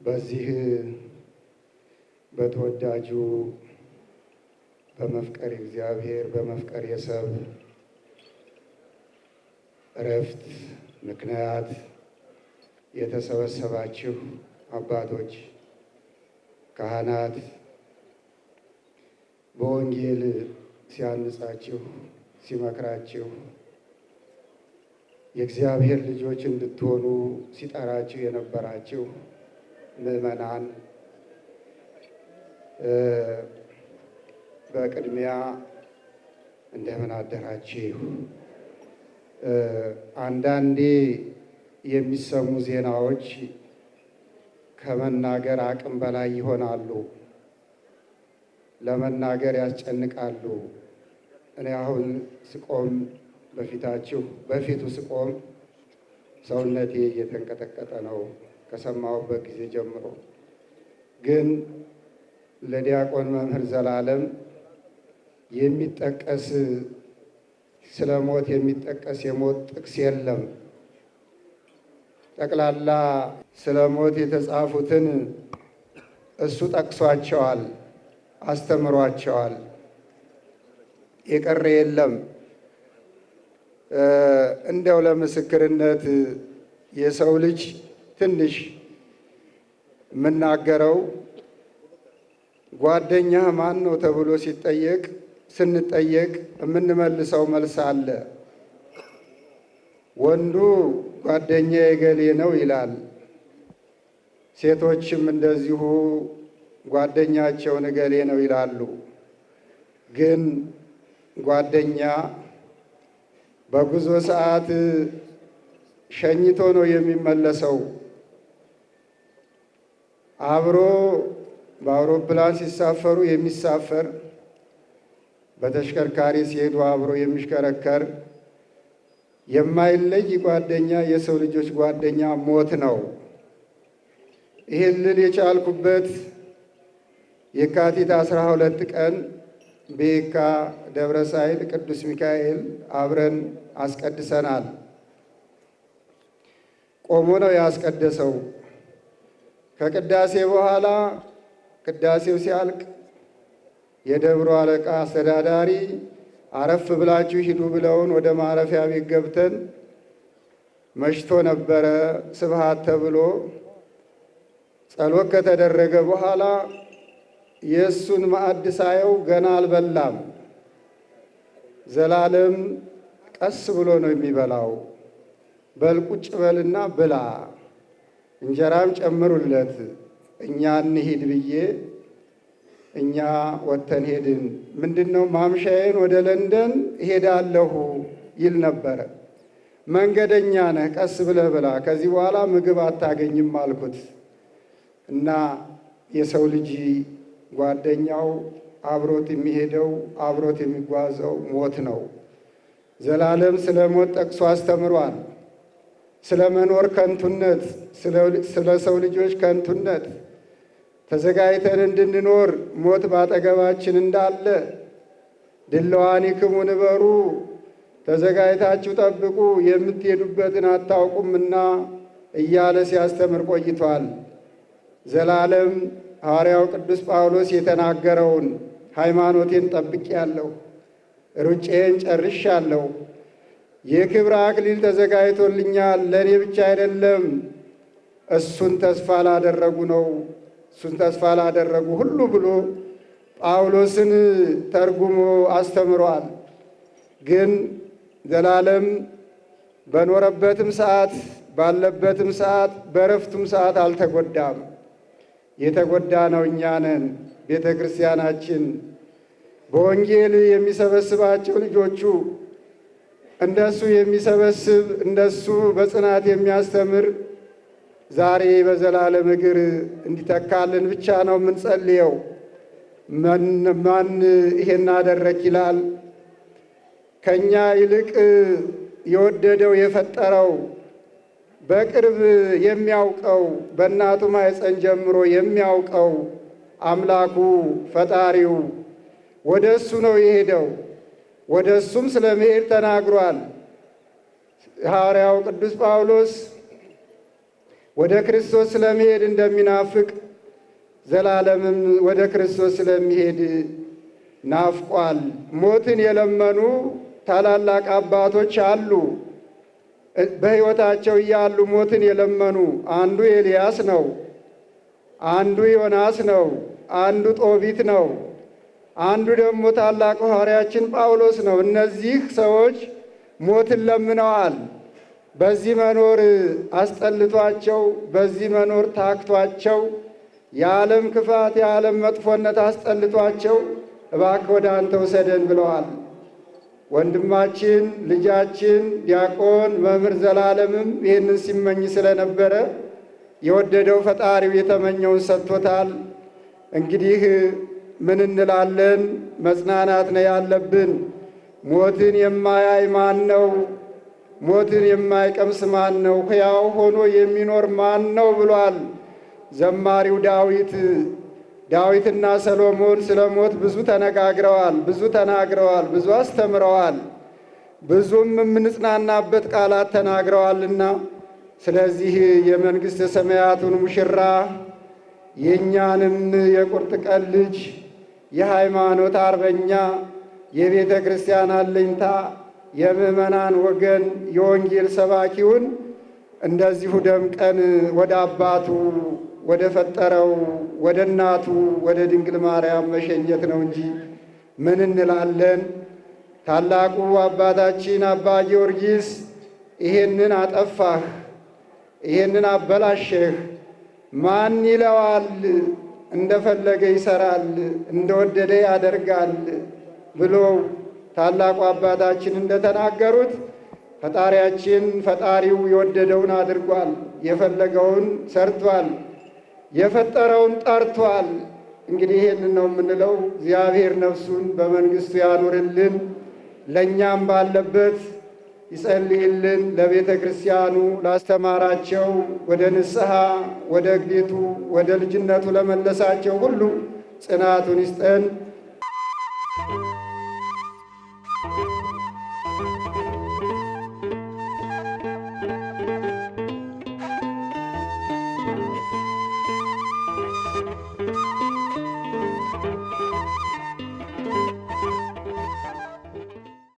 በዚህ በተወዳጁ በመፍቀር እግዚአብሔር በመፍቀር የሰብ እረፍት ምክንያት የተሰበሰባችሁ አባቶች፣ ካህናት በወንጌል ሲያንጻችሁ ሲመክራችሁ የእግዚአብሔር ልጆች እንድትሆኑ ሲጠራችሁ የነበራችሁ ምዕመናን በቅድሚያ እንደምን አደራችሁ። አንዳንዴ የሚሰሙ ዜናዎች ከመናገር አቅም በላይ ይሆናሉ፣ ለመናገር ያስጨንቃሉ። እኔ አሁን ስቆም በፊቱ ስቆም ሰውነቴ እየተንቀጠቀጠ ነው ከሰማሁበት ጊዜ ጀምሮ። ግን ለዲያቆን መምህር ዘላለም የሚጠቀስ ስለ ሞት የሚጠቀስ የሞት ጥቅስ የለም። ጠቅላላ ስለ ሞት የተጻፉትን እሱ ጠቅሷቸዋል፣ አስተምሯቸዋል። የቀረ የለም። እንደው ለምስክርነት የሰው ልጅ ትንሽ የምናገረው ጓደኛህ ማን ነው ተብሎ ስንጠየቅ የምንመልሰው መልስ አለ። ወንዱ ጓደኛ የገሌ ነው ይላል። ሴቶችም እንደዚሁ ጓደኛቸውን እገሌ ነው ይላሉ። ግን ጓደኛ በጉዞ ሰዓት ሸኝቶ ነው የሚመለሰው። አብሮ በአውሮፕላን ሲሳፈሩ የሚሳፈር፣ በተሽከርካሪ ሲሄዱ አብሮ የሚሽከረከር የማይለይ ጓደኛ የሰው ልጆች ጓደኛ ሞት ነው። ይህን ልል የቻልኩበት የካቲት 12 ቀን በየካ ደብረ ሳይል ቅዱስ ሚካኤል አብረን አስቀድሰናል። ቆሞ ነው ያስቀደሰው። ከቅዳሴ በኋላ ቅዳሴው ሲያልቅ የደብሩ አለቃ አስተዳዳሪ አረፍ ብላችሁ ሂዱ ብለውን ወደ ማረፊያ ቤት ገብተን መሽቶ ነበረ። ስብሐት ተብሎ ጸሎት ከተደረገ በኋላ የእሱን ማዕድ ሳየው ገና አልበላም። ዘላለም ቀስ ብሎ ነው የሚበላው። በል ቁጭ በልና ብላ፣ እንጀራም ጨምሩለት፣ እኛ እንሂድ ብዬ እኛ ወጥተን ሄድን። ምንድነው ማምሻዬን ወደ ለንደን እሄዳለሁ ይል ነበረ። መንገደኛ ነህ፣ ቀስ ብለህ ብላ፣ ከዚህ በኋላ ምግብ አታገኝም አልኩት። እና የሰው ልጅ ጓደኛው አብሮት የሚሄደው አብሮት የሚጓዘው ሞት ነው። ዘላለም ስለ ሞት ጠቅሶ አስተምሯል። ስለ መኖር ከንቱነት፣ ስለ ሰው ልጆች ከንቱነት ተዘጋጅተን እንድንኖር ሞት ባጠገባችን እንዳለ ድለዋኒክሙ ንበሩ፣ ተዘጋጅታችሁ ጠብቁ፣ የምትሄዱበትን አታውቁምና እያለ ሲያስተምር ቆይቷል። ዘላለም ሐዋርያው ቅዱስ ጳውሎስ የተናገረውን ሃይማኖቴን ጠብቄአለሁ፣ ሩጬን ጨርሻለሁ፣ የክብር አክሊል ተዘጋጅቶልኛል፣ ለእኔ ብቻ አይደለም፣ እሱን ተስፋ ላደረጉ ሁሉ ብሎ ጳውሎስን ተርጉሞ አስተምሯል። ግን ዘላለም በኖረበትም ሰዓት ባለበትም ሰዓት በረፍቱም ሰዓት አልተጎዳም። የተጎዳ ነው እኛ ነን። ቤተ ክርስቲያናችን በወንጌል የሚሰበስባቸው ልጆቹ እንደሱ የሚሰበስብ እንደሱ በጽናት የሚያስተምር ዛሬ በዘላለም እግር እንዲተካልን ብቻ ነው የምንጸልየው። ማን ይሄን አደረክ ይላል? ከኛ ይልቅ የወደደው የፈጠረው በቅርብ የሚያውቀው በእናቱ ማኅፀን ጀምሮ የሚያውቀው አምላኩ ፈጣሪው ወደ እሱ ነው የሄደው። ወደ እሱም ስለመሄድ ተናግሯል። ሐዋርያው ቅዱስ ጳውሎስ ወደ ክርስቶስ ስለመሄድ እንደሚናፍቅ ዘላለምም ወደ ክርስቶስ ስለሚሄድ ናፍቋል። ሞትን የለመኑ ታላላቅ አባቶች አሉ። በሕይወታቸው እያሉ ሞትን የለመኑ አንዱ ኤልያስ ነው፣ አንዱ ዮናስ ነው፣ አንዱ ጦቢት ነው፣ አንዱ ደግሞ ታላቁ ሐዋርያችን ጳውሎስ ነው። እነዚህ ሰዎች ሞትን ለምነዋል። በዚህ መኖር አስጠልቷቸው፣ በዚህ መኖር ታክቷቸው፣ የዓለም ክፋት የዓለም መጥፎነት አስጠልቷቸው እባክህ ወደ አንተ ውሰደን ብለዋል። ወንድማችን ልጃችን ዲያቆን መምህር ዘላለምም ይህንን ሲመኝ ስለነበረ የወደደው ፈጣሪው የተመኘውን ሰጥቶታል። እንግዲህ ምን እንላለን? መጽናናት ነው ያለብን። ሞትን የማያይ ማን ነው? ሞትን የማይቀምስ ማን ነው? ሕያው ሆኖ የሚኖር ማን ነው ብሏል ዘማሪው ዳዊት። ዳዊትና ሰሎሞን ስለ ሞት ብዙ ተነጋግረዋል፣ ብዙ ተናግረዋል፣ ብዙ አስተምረዋል፣ ብዙም የምንጽናናበት ቃላት ተናግረዋልና ስለዚህ የመንግሥተ ሰማያቱን ሙሽራ የእኛንም የቁርጥ ቀን ልጅ የሃይማኖት አርበኛ የቤተ ክርስቲያን አለኝታ የምዕመናን ወገን የወንጌል ሰባኪውን እንደዚሁ ደምቀን ወደ አባቱ ወደ ፈጠረው ወደ እናቱ ወደ ድንግል ማርያም መሸኘት ነው እንጂ ምን እንላለን? ታላቁ አባታችን አባ ጊዮርጊስ ይሄንን አጠፋህ፣ ይሄንን አበላሸህ፣ ማን ይለዋል? እንደፈለገ ይሰራል፣ እንደወደደ ያደርጋል ብሎ ታላቁ አባታችን እንደተናገሩት ፈጣሪያችን ፈጣሪው የወደደውን አድርጓል፣ የፈለገውን ሰርቷል፣ የፈጠረውን ጠርቷል። እንግዲህ ይሄንን ነው የምንለው። እግዚአብሔር ነፍሱን በመንግሥቱ ያኑርልን፣ ለእኛም ባለበት ይጸልይልን። ለቤተ ክርስቲያኑ ላስተማራቸው፣ ወደ ንስሐ ወደ ቤቱ ወደ ልጅነቱ ለመለሳቸው ሁሉ ጽናቱን ይስጠን።